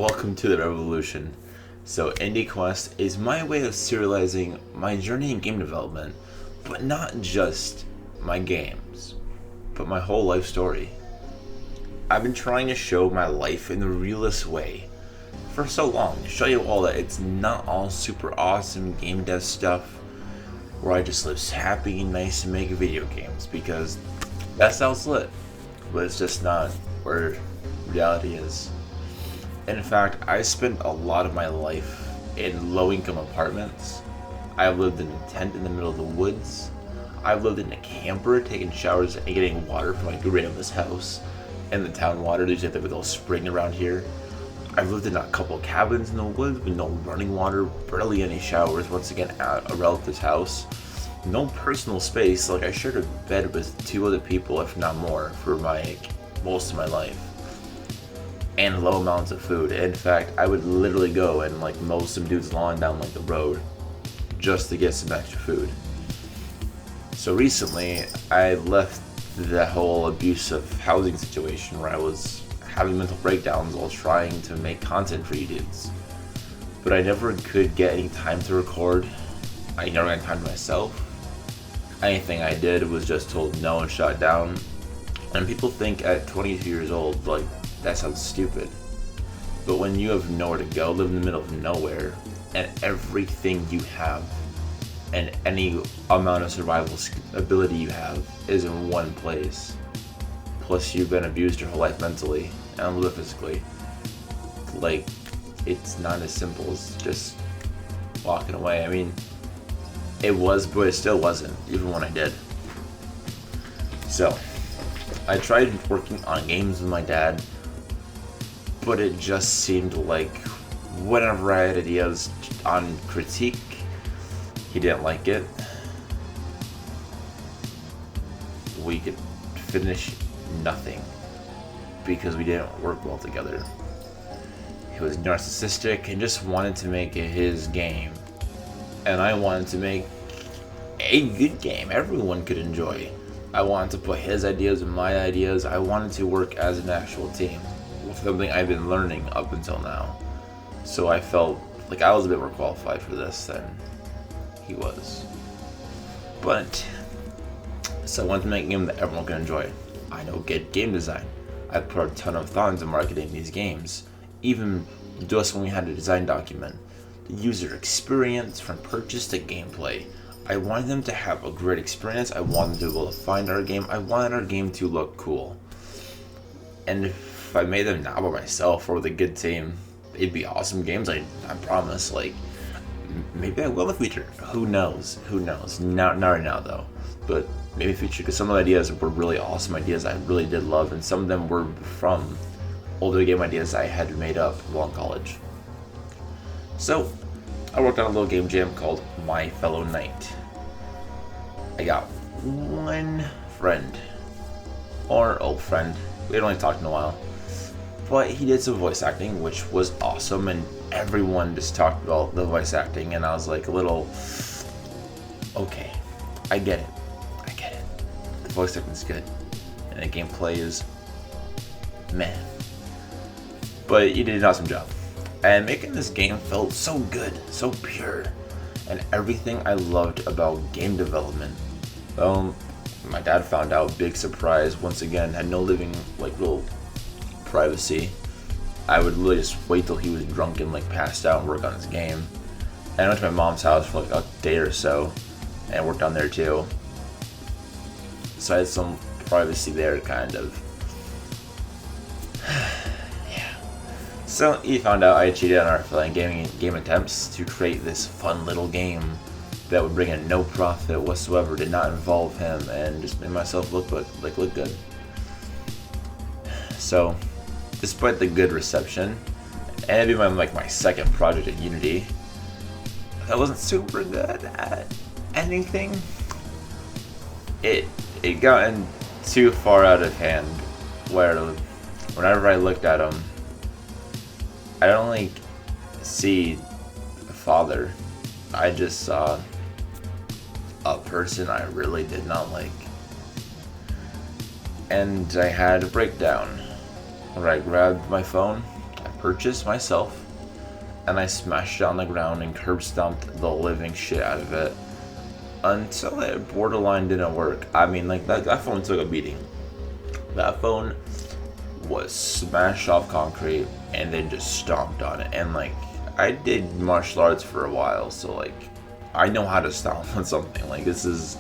Welcome to the revolution. So, Indie Quest is my way of serializing my journey in game development, but not just my games, but my whole life story. I've been trying to show my life in the realest way for so long, to show you all that it's not all super awesome game dev stuff where I just live happy and nice and make video games, because that sounds lit, but it's just not where reality is. In fact, I spent a lot of my life in low-income apartments. I've lived in a tent in the middle of the woods. I've lived in a camper, taking showers and getting water from my grandma's house and the town water. There's a little spring around here. I've lived in a couple of cabins in the woods with no running water, barely any showers, once again at a relative's house. No personal space, like I shared a bed with two other people, if not more, for most of my life. And low amounts of food. In fact, I would literally go and mow some dude's lawn down the road just to get some extra food. So recently, I left that whole abusive housing situation where I was having mental breakdowns while trying to make content for you dudes. But I never could get any time to record. I never got time to myself. Anything I did was just told no and shut down. And people think at 22 years old, that sounds stupid. But when you have nowhere to go, live in the middle of nowhere, and everything you have and any amount of survival ability you have is in one place, plus you've been abused your whole life mentally and a little bit physically, it's not as simple as just walking away. I mean, it was, but it still wasn't, even when I did. So, I tried working on games with my dad, but it just seemed like whenever I had ideas on critique, he didn't like it. We could finish nothing because we didn't work well together. He was narcissistic and just wanted to make it his game, and I wanted to make a good game everyone could enjoy. I wanted to put his ideas and my ideas. I wanted to work as an actual team, something I've been learning up until now. So I felt like I was a bit more qualified for this than he was. So I wanted to make a game that everyone can enjoy. I know good game design. I put a ton of thought into marketing these games. Even just when we had a design document, the user experience from purchase to gameplay. I wanted them to have a great experience. I wanted them to be able to find our game. I wanted our game to look cool. And if I made them now by myself or with a good team, it'd be awesome games. I promise. Maybe I will in the future. Who knows? Not right now though. But maybe future, because some of the ideas were really awesome ideas I really did love, and some of them were from older game ideas I had made up while in college. So I worked on a little game jam called My Fellow Knight. I got one friend, or old friend. We had only talked in a while, but he did some voice acting, which was awesome, and everyone just talked about the voice acting, and I was like a little, okay, I get it. The voice acting's good, and the gameplay is meh, but he did an awesome job. And making this game felt so good, so pure, and everything I loved about game development. Well, my dad found out, big surprise, once again, had no living, real privacy. I would literally just wait till he was drunk and, passed out and work on his game. And I went to my mom's house for, a day or so, and worked on there too. So I had some privacy there, kind of. So he found out I cheated on our game attempts to create this fun little game that would bring in no profit whatsoever, did not involve him, and just made myself look good. So, despite the good reception, and it'd be my second project at Unity, I wasn't super good at anything. It gotten too far out of hand, where whenever I looked at him, I don't see a father. I just saw a person I really did not like. And I had a breakdown. When I grabbed my phone, I purchased myself, and I smashed it on the ground and curb stomped the living shit out of it until it borderline didn't work. I mean, like, that phone took a beating. That phone was smashed off concrete and then just stomped on it. And, like, I did martial arts for a while, so, like, I know how to stomp on something. Like, this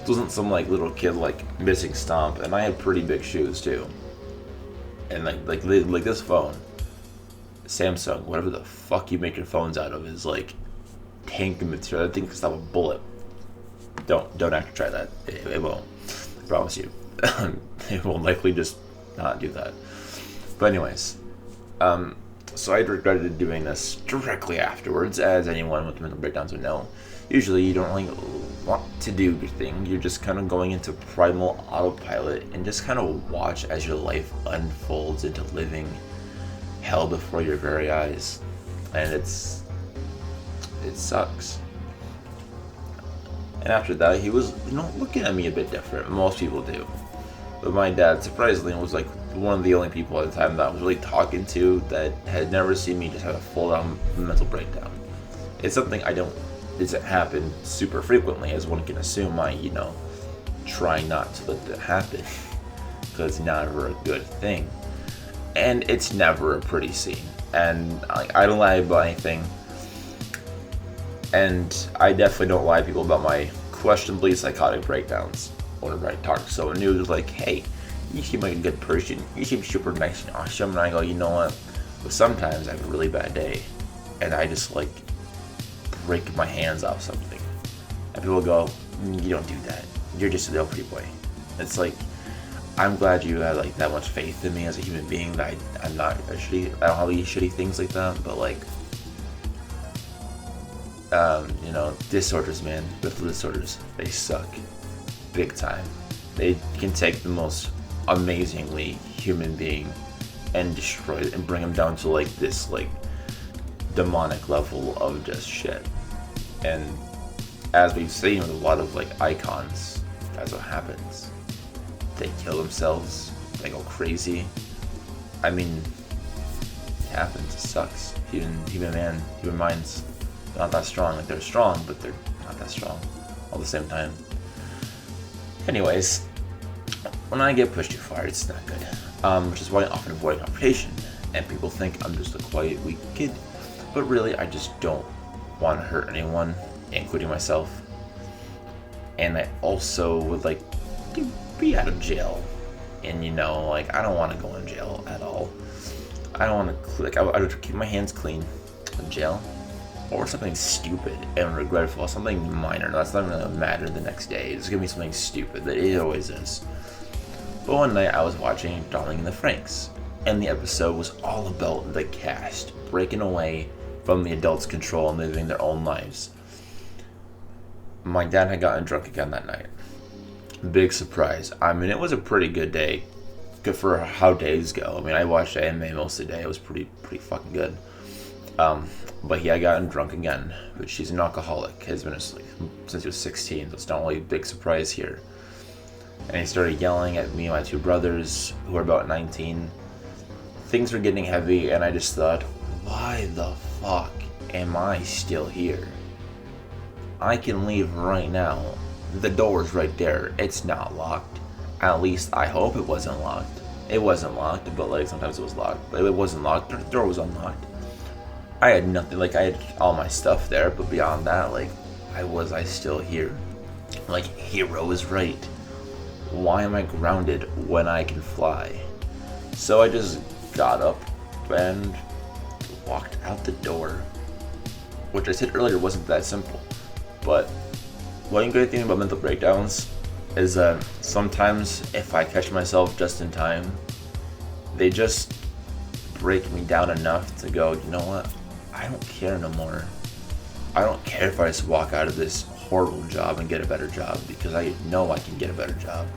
wasn't some, like, little kid, like, missing stomp. And I had pretty big shoes, too. And, like this phone, Samsung, whatever the fuck you make your phones out of, is, like, tank material. That thing can stop a bullet. Don't actually try that. It won't. I promise you. It will likely just not do that. But anyways, so I regretted doing this directly afterwards, as anyone with mental breakdowns would know. Usually you don't really want to do your thing. You're just kind of going into primal autopilot and just kind of watch as your life unfolds into living hell before your very eyes. And it sucks. And after that, he was, looking at me a bit different. Most people do. But my dad, surprisingly, was like one of the only people at the time that I was really talking to that had never seen me just have a full-on mental breakdown. It's something doesn't happen super frequently, as one can assume. I, try not to let that happen. Because it's never a good thing. And it's never a pretty scene. And I don't lie about anything. And I definitely don't lie to people about my questionably psychotic breakdowns. Whenever I talk to someone new, it's like, hey, you seem like a good person. You seem super nice and awesome. And I go, you know what? But sometimes I have a really bad day. And I just, like, break my hands off something. And people go, you don't do that. You're just a little pretty boy. It's like, I'm glad you had, like, that much faith in me as a human being that I'm not shitty. I don't have any shitty things like that. But, like, disorders, man. Mental disorders, they suck. Big time. They can take the most amazingly human being and destroy it and bring them down to, like, this, like, demonic level of just shit. And as we've seen with a lot of, like, icons, that's what happens. They kill themselves. They go crazy. I mean, it happens. It sucks. Human minds, not that strong. Like, they're strong, but they're not that strong all at the same time. Anyways, when I get pushed too far, it's not good. Which is why I often avoid confrontation. And people think I'm just a quiet, weak kid. But really, I just don't want to hurt anyone, including myself. And I also would like to be out of jail. And I don't want to go in jail at all. I don't want to, I would keep my hands clean in jail. Or something stupid and regretful, something minor. That's not going to matter the next day. It's going to be something stupid that it always is. But one night I was watching Darling in the Franxx, and the episode was all about the cast breaking away from the adults' control and living their own lives. My dad had gotten drunk again that night. Big surprise. I mean, it was a pretty good day. Good for how days go. I mean, I watched anime most of the day. It was pretty fucking good. But he had gotten drunk again, which he's an alcoholic. Has been asleep since he was 16, so it's not really a big surprise here. And he started yelling at me and my two brothers, who are about 19. Things were getting heavy, and I just thought, why the fuck am I still here? I can leave right now. The door's right there. It's not locked. At least I hope it wasn't locked. It wasn't locked, but like sometimes it was locked. But it wasn't locked. The door was unlocked. I had nothing, like I had all my stuff there, but beyond that, like, why was I still here? Like, Hero is right. Why am I grounded when I can fly? So I just got up and walked out the door. Which I said earlier wasn't that simple. But one good thing about mental breakdowns is that sometimes if I catch myself just in time, they just break me down enough to go, you know what? I don't care no more. I don't care if I just walk out of this horrible job and get a better job, because I know I can get a better job.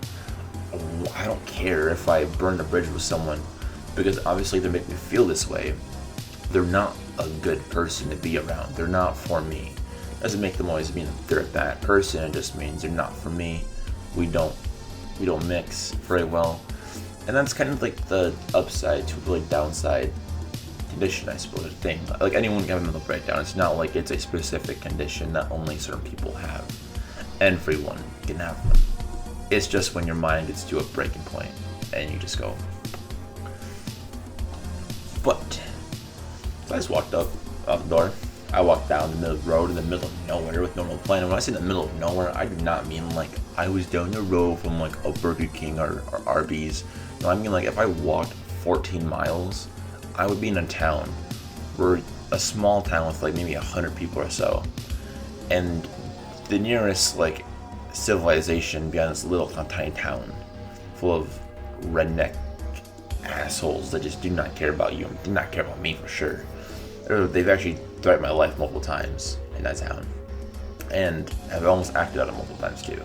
I don't care if I burn the bridge with someone, because obviously they make me feel this way. They're not a good person to be around. They're not for me. Doesn't make them always mean they're a bad person. It just means they're not for me. We don't mix very well. And that's kind of like the upside to the downside condition, I suppose, a thing. Like anyone can have a mental breakdown. It's not like it's a specific condition that only certain people have. Everyone can have them. It's just when your mind gets to a breaking point and you just go. But so I just walked up out the door. I walked down the middle of the road in the middle of nowhere with no real plan. And when I say in the middle of nowhere, I do not mean like I was down the road from like a Burger King or Arby's. No, I mean like if I walked 14 miles, I would be in a town, or a small town with like maybe 100 people or so. And the nearest like civilization beyond this little tiny town full of redneck assholes that just do not care about you and do not care about me for sure. They've actually threatened my life multiple times in that town and have almost acted out it multiple times too.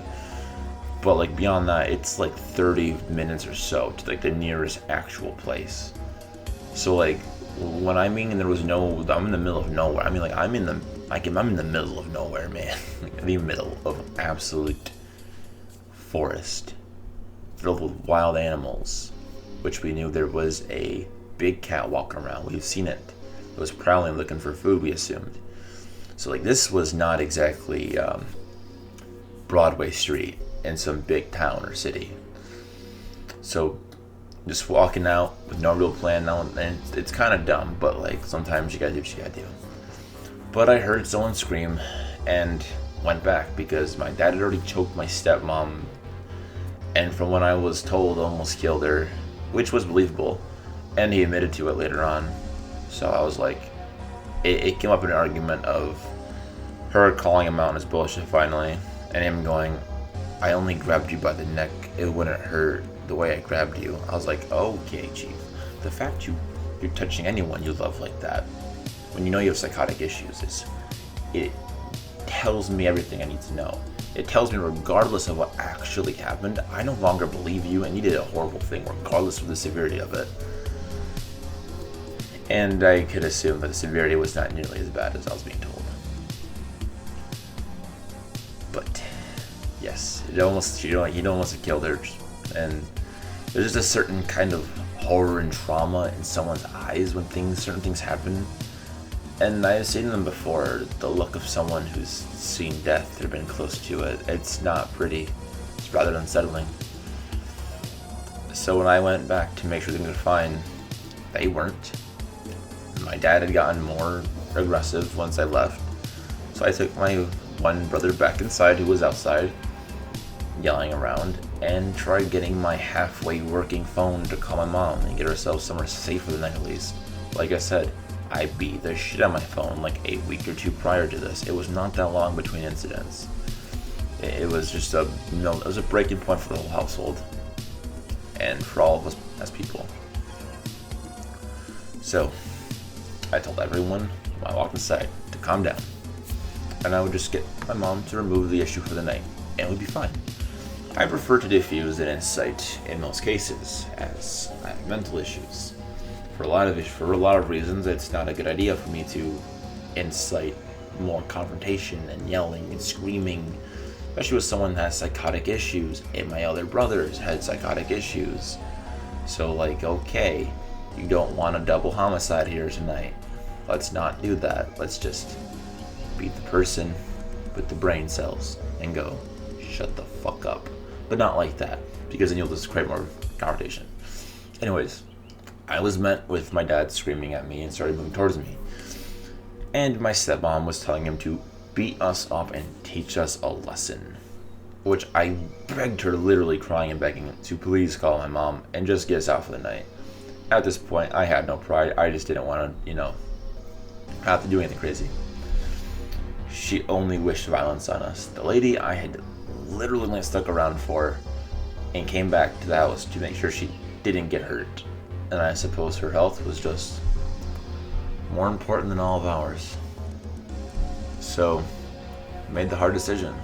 But like beyond that, it's like 30 minutes or so to like the nearest actual place. So like when I mean there was no, I'm in the middle of nowhere. I mean like I'm in the middle of nowhere, man. Like the middle of absolute forest filled with wild animals, which we knew there was a big cat walking around. We've seen it. It was prowling looking for food, we assumed. So like this was not exactly Broadway Street in some big town or city. So just walking out with no real plan now, and it's kind of dumb, but like sometimes you gotta do what you gotta do. But I heard someone scream and went back because my dad had already choked my stepmom, and from what I was told, almost killed her, which was believable, and he admitted to it later on. So I was like, it came up in an argument of her calling him out on his bullshit finally, and him going, I only grabbed you by the neck, it wouldn't hurt the way I grabbed you. I was like, okay, Chief, the fact you're touching anyone you love like that, when you know you have psychotic issues, it tells me everything I need to know. It tells me regardless of what actually happened, I no longer believe you and you did a horrible thing regardless of the severity of it. And I could assume that the severity was not nearly as bad as I was being told. But yes, he almost have killed her, and there's just a certain kind of horror and trauma in someone's eyes when certain things happen. And I've seen them before. The look of someone who's seen death or been close to it, it's not pretty. It's rather unsettling. So when I went back to make sure things were fine, they weren't. My dad had gotten more aggressive once I left. So I took my one brother back inside who was outside, yelling around, and tried getting my halfway working phone to call my mom and get ourselves somewhere safe for the night at least. Like I said, I beat the shit out of my phone like a week or two prior to this. It was not that long between incidents. It was just it was a breaking point for the whole household and for all of us as people. So I told everyone when I walked inside to calm down, and I would just get my mom to remove the issue for the night, and it would be fine. I prefer to diffuse an insight in most cases, as I have mental issues. For a lot of reasons, it's not a good idea for me to incite more confrontation and yelling and screaming, especially with someone that has psychotic issues, and my other brothers had psychotic issues. So like, okay, you don't want a double homicide here tonight. Let's not do that. Let's just beat the person with the brain cells and go, shut the fuck up. But not like that, because then you'll just create more confrontation. Anyways, I was met with my dad screaming at me and started moving towards me. And my stepmom was telling him to beat us up and teach us a lesson. Which I begged her, literally crying and begging to please call my mom and just get us out for the night. At this point, I had no pride. I just didn't want to, have to do anything crazy. She only wished violence on us. The lady I had literally stuck around for and came back to the house to make sure she didn't get hurt. And I suppose her health was just more important than all of ours. So, I made the hard decision.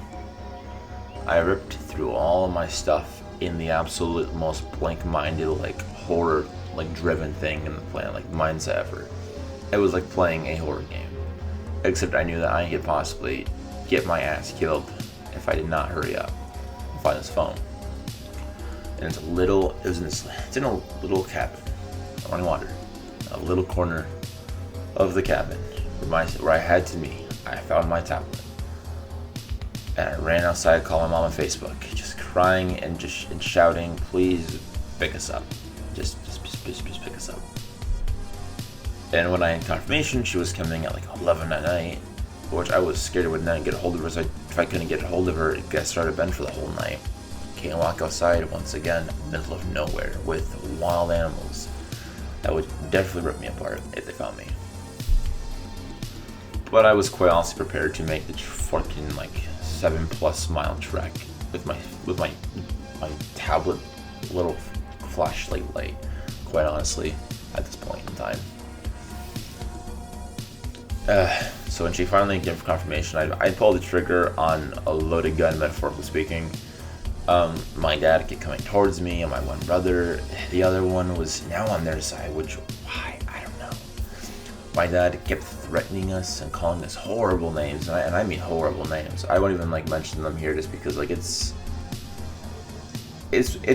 I ripped through all of my stuff in the absolute most blank-minded, horror, driven thing in the plan, mindset ever. It was like playing a horror game. Except I knew that I could possibly get my ass killed if I did not hurry up and find this phone. And it's in a little cabin, running water, a little corner of the cabin where I had to meet. I found my tablet. And I ran outside, called my mom on Facebook, just crying and shouting, "Please pick us up. Just pick us up." And when I had confirmation she was coming at like 11 at night, which I was scared I would not get a hold of her, so if I couldn't get a hold of her, I started bed for the whole night. Can't walk outside once again, middle of nowhere with wild animals. That would definitely rip me apart if they found me. But I was quite honestly prepared to make the fucking like 7+ mile trek with my tablet little flashlight light, quite honestly, at this point in time. So when she finally gave confirmation, I pulled the trigger on a loaded gun, metaphorically speaking. My dad kept coming towards me, and my one brother, the other one was now on their side, which, why? I don't know. My dad kept threatening us and calling us horrible names, and I mean horrible names. I won't even like mention them here just because like it's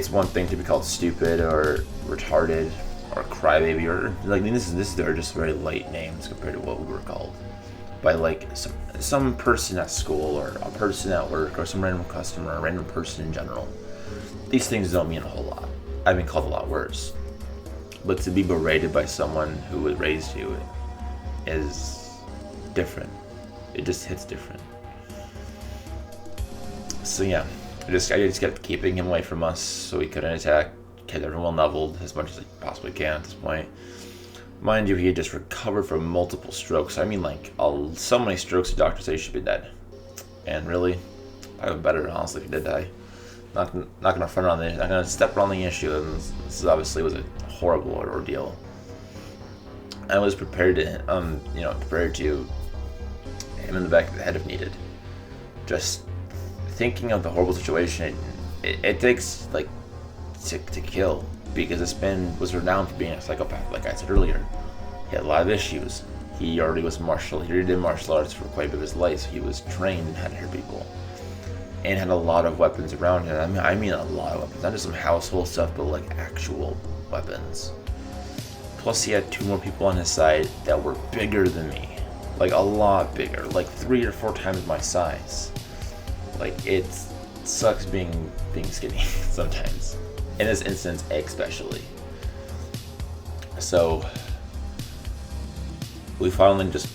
one thing to be called stupid or retarded or crybaby or like this are just very light names compared to what we were called by like some person at school or a person at work or some random customer or a random person in general. These things don't mean a whole lot. I've been called a lot worse. But to be berated by someone who raised you is different. It just hits different. So yeah, I just kept keeping him away from us so he couldn't attack. Kept everyone leveled as much as I possibly can at this point. Mind you, he had just recovered from multiple strokes. I mean, like, so many strokes the doctors say he should be dead. And really, I would better, honestly, if he did die. Not gonna front on the, not gonna step on the issue. And this obviously was a horrible ordeal. I was prepared to, prepared to hit him in the back of the head if needed. Just thinking of the horrible situation, it takes like to kill. Because this man was renowned for being a psychopath, like I said earlier. He had a lot of issues. He already did martial arts for quite a bit of his life. So he was trained in how to hurt people. And had a lot of weapons around him. I mean a lot of weapons. Not just some household stuff, but like actual weapons. Plus he had 2 more people on his side that were bigger than me. Like a lot bigger. Like 3 or 4 times my size. Like it sucks being skinny sometimes. In this instance, especially. So, we finally just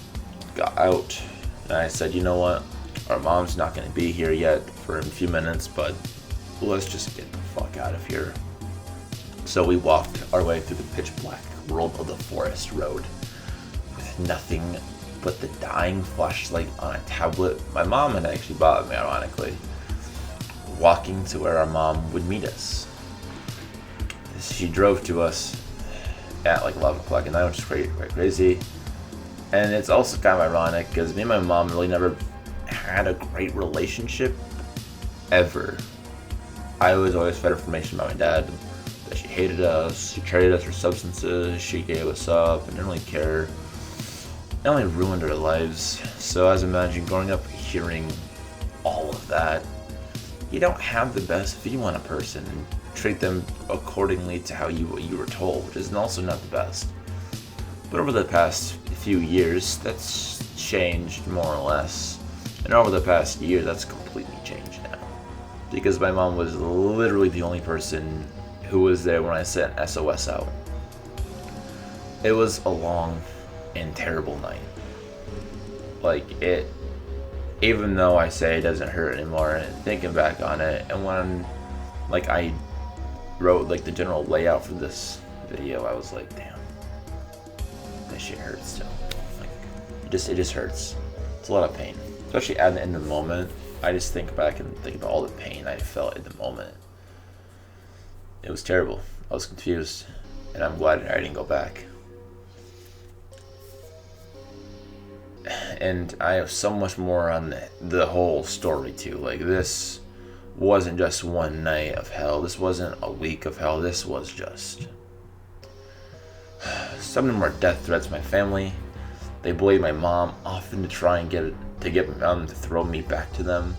got out, and I said, you know what, our mom's not going to be here yet for a few minutes, but let's just get the fuck out of here. So we walked our way through the pitch black world of the forest road, with nothing but the dying flashlight on a tablet my mom had actually bought me, ironically, walking to where our mom would meet us. She drove to us at like 11 o'clock at night, which is quite crazy. And it's also kind of ironic because me and my mom really never had a great relationship ever. I was always fed information about my dad that she hated us, she traded us for substances, she gave us up, and didn't really care. It only ruined our lives. So as imagine growing up hearing all of that, you don't have the best view on a person. Treat them accordingly to how you were told, which is also not the best. But over the past few years, that's changed more or less. And over the past year, that's completely changed now. Because my mom was literally the only person who was there when I sent SOS out. It was a long and terrible night. Like it, even though I say it doesn't hurt anymore, and thinking back on it, and when like I wrote like the general layout for this video, I was like, damn, this shit hurts still. Like it just hurts. It's a lot of pain, especially at the end of the moment. I just think back and think about all the pain I felt in the moment. It was terrible. I was confused, and I'm glad I didn't go back. And I have so much more on the whole story too. Like this wasn't just one night of hell. This wasn't a week of hell. This was just... Some of them were death threats to my family. They bullied my mom often to try and get to throw me back to them.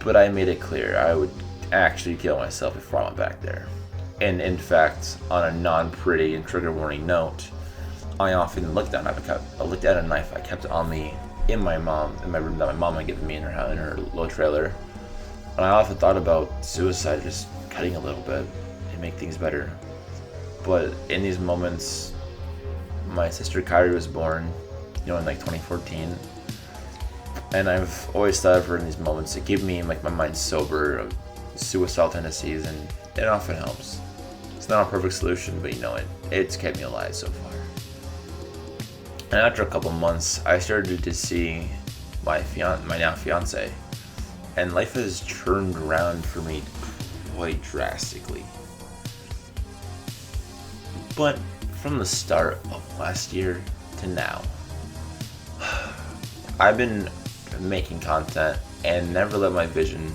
But I made it clear I would actually kill myself before I went back there. And in fact, on a non-pretty and trigger warning note, I often looked at a knife I kept on me in my room that my mom had given me in her little trailer. And I often thought about suicide, just cutting a little bit and make things better. But in these moments, my sister Kyrie was born, in like 2014. And I've always thought of her in these moments to keep me like my mind sober of suicidal tendencies, and it often helps. It's not a perfect solution, but it's kept me alive so far. And after a couple months, I started to see my now fiance, and life has turned around for me quite drastically. But from the start of last year to now, I've been making content and never let my vision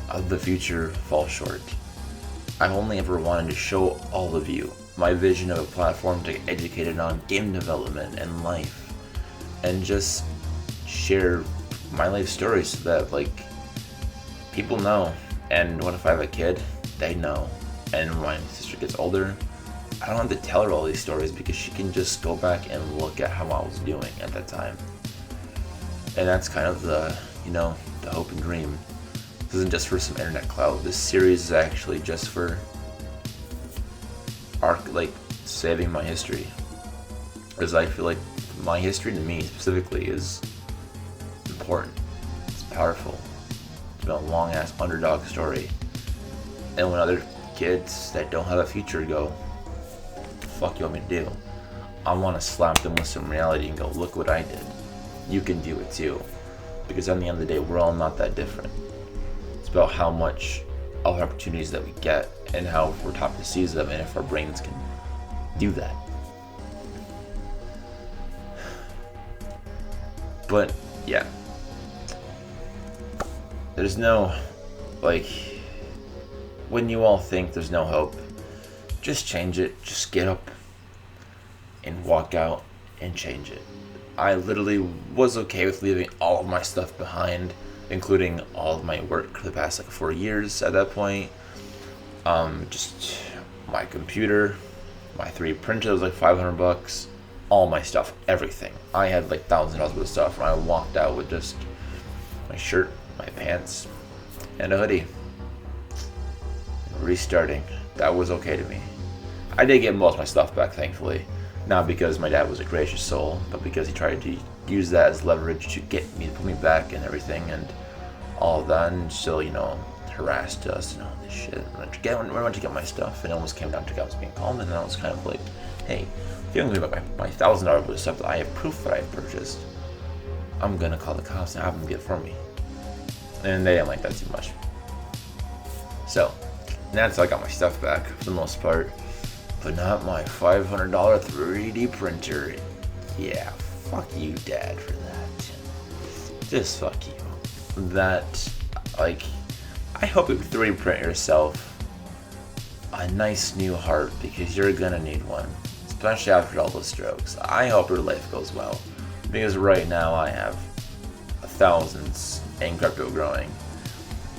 of the future fall short. I've only ever wanted to show all of you my vision of a platform to get educated on game development and life, and just share my life story so that people know. And what if I have a kid? They know. And when my sister gets older, I don't have to tell her all these stories because she can just go back and look at how I was doing at that time. And that's kind of the hope and dream. This isn't just for some internet clout. This series is actually just for saving my history. Because I feel like my history to me specifically is important. It's powerful. It's been a long ass underdog story. And when other kids that don't have a future go, what the fuck you want me to do? I want to slap them with some reality and go, look what I did. You can do it too. Because at the end of the day, we're all not that different. It's about how much of opportunities that we get and how we're taught to seize them, and if our brains can do that. But yeah, there's no when you all think there's no hope, just change it. Just get up and walk out and change it. I literally was okay with leaving all of my stuff behind, including all of my work for the past 4 years at that point. Just my computer, my 3D printer was $500, all my stuff, everything. I had $1,000 worth of stuff, and I walked out with just my shirt, my pants, and a hoodie. Restarting. That was okay to me. I did get most of my stuff back, thankfully. Not because my dad was a gracious soul, but because he tried to use that as leverage to get me, to put me back and everything, and all of that, and still, harassed us and all this shit. And I went to get my stuff, and it almost came down to I was being called, and then I was kind of hey, if you don't give me my $1,000 worth of stuff that I have proof that I've purchased, I'm gonna call the cops and have them get it for me. And they didn't like that too much. So, that's how I got my stuff back for the most part. But not my $500 3D printer. Yeah, fuck you, Dad, for that. Just fuck you. That, I hope you 3D print yourself a nice new heart, because you're gonna need one. Especially after all those strokes. I hope your life goes well, because right now I have thousands in crypto growing,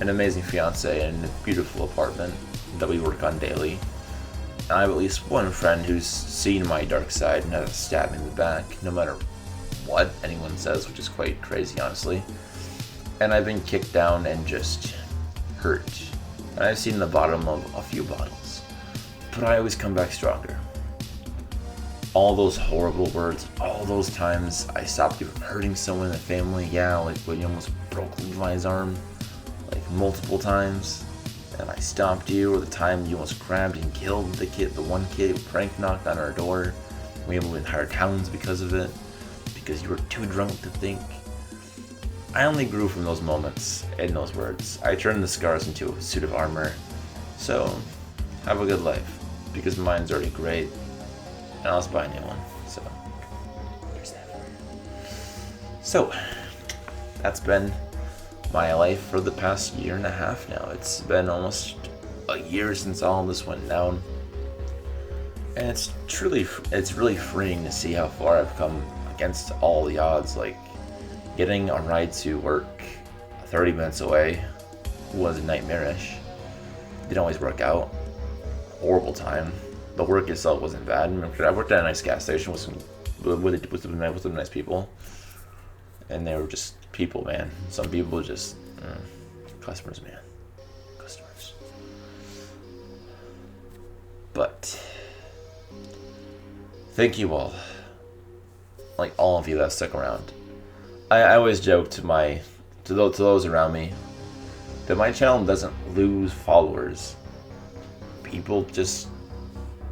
an amazing fiance, and a beautiful apartment that we work on daily. I have at least one friend who's seen my dark side and has stabbed me in the back, no matter what anyone says, which is quite crazy, honestly. And I've been kicked down and just hurt. And I've seen the bottom of a few bottles. But I always come back stronger. All those horrible words, all those times I stopped you from hurting someone in the family, when you almost broke Levi's arm, multiple times. And I stopped you, or the time you almost grabbed and killed the one kid who prank knocked on our door. We moved entire towns because of it, because you were too drunk to think. I only grew from those moments and those words. I turned the scars into a suit of armor. So, have a good life, because mine's already great, and I'll just buy a new one. So, there's that for you. So, that's been my life for the past year and a half now. It's been almost a year since all this went down, and it's really freeing to see how far I've come against all the odds. Getting a ride to work 30 minutes away was nightmarish. Didn't always work out. Horrible time. the work itself wasn't bad. I worked at a nice gas station with some nice people, and they were just people, man. Some people just customers, man, customers. But thank you all, like all of you that stuck around. I always joke to those around me that my channel doesn't lose followers. People just,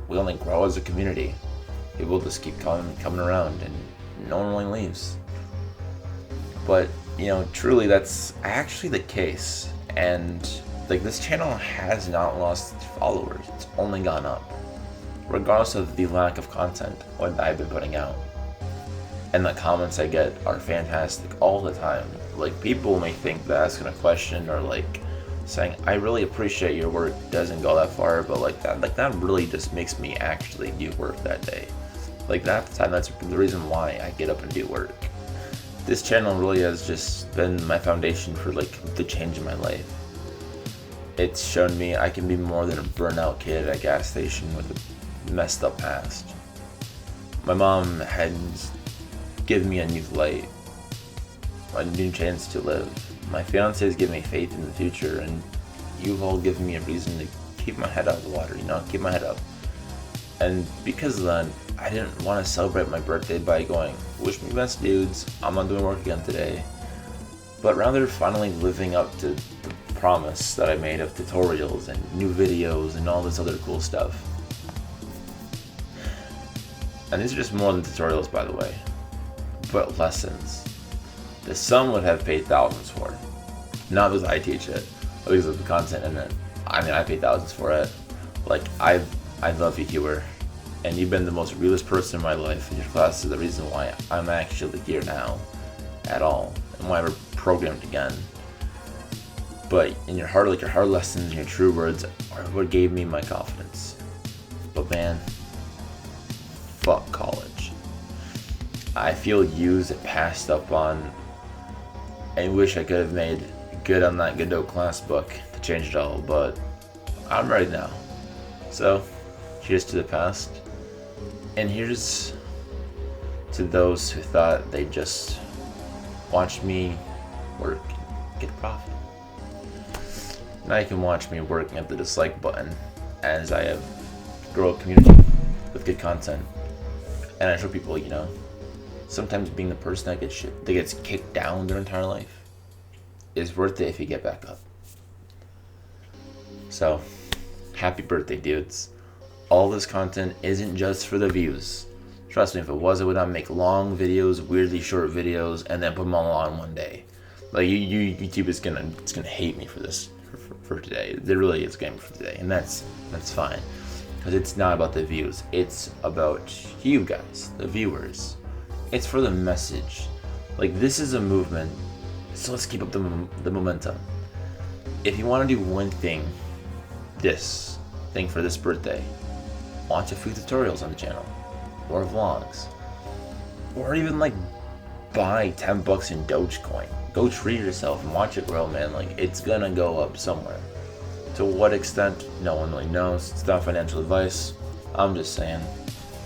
we only grow as a community. People just keep coming around, and no one really leaves. But truly, that's actually the case. And like, this channel has not lost followers. It's only gone up, regardless of the lack of content what I've been putting out. And the comments I get are fantastic all the time. Like, people may think that asking a question or like saying, I really appreciate your work, doesn't go that far, but that really just makes me actually do work that day. Like, that's the reason why I get up and do work. This channel really has just been my foundation for like the change in my life. It's shown me I can be more than a burnout kid at a gas station with a messed up past. My mom had given me a new light, a new chance to live. My fiance has given me faith in the future, and you've all given me a reason to keep my head out of the water, keep my head up. And because of that, I didn't want to celebrate my birthday by going, wish me best, dudes, I'm not doing work again today. But rather finally living up to the promise that I made of tutorials and new videos and all this other cool stuff. And these are just more than tutorials, by the way, but lessons that some would have paid thousands for. Not because I teach it, but because of the content in it. I mean, I paid thousands for it. Like, I love you, Hewer, and you've been the most realist person in my life. And your class is the reason why I'm actually here now at all, and why we're programmed again. But in your heart, like your hard lessons and your true words are what gave me my confidence. But man, fuck college. I feel used and passed up on, and wish I could have made good on that Godot class book to change it all, but I'm ready now. So, cheers to the past, and here's to those who thought they'd just watch me work and get a profit. Now you can watch me working at the dislike button as I have grow a community with good content, and I show people, sometimes being the person that gets kicked down their entire life is worth it if you get back up. So, happy birthday, dudes. All this content isn't just for the views. Trust me, if it was, I would not make long videos, weirdly short videos, and then put them all on one day. Like, YouTube is gonna hate me for this, for today. There really is going for today, and that's fine. Because it's not about the views, it's about you guys, the viewers. It's for the message. Like, this is a movement, so let's keep up the momentum. If you want to do one thing, this thing for this birthday, watch a few tutorials on the channel, or vlogs, or even like buy $10 in Dogecoin. Go treat yourself and watch it grow, man. Like, it's gonna go up somewhere. To what extent, no one really knows. It's not financial advice. I'm just saying,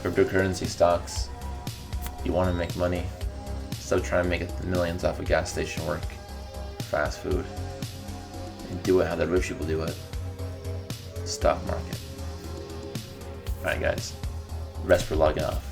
cryptocurrency, stocks, you want to make money, stop trying to make millions off of gas station work, fast food, and do it how the rich people do it. Stock market. Alright guys, rest for logging off.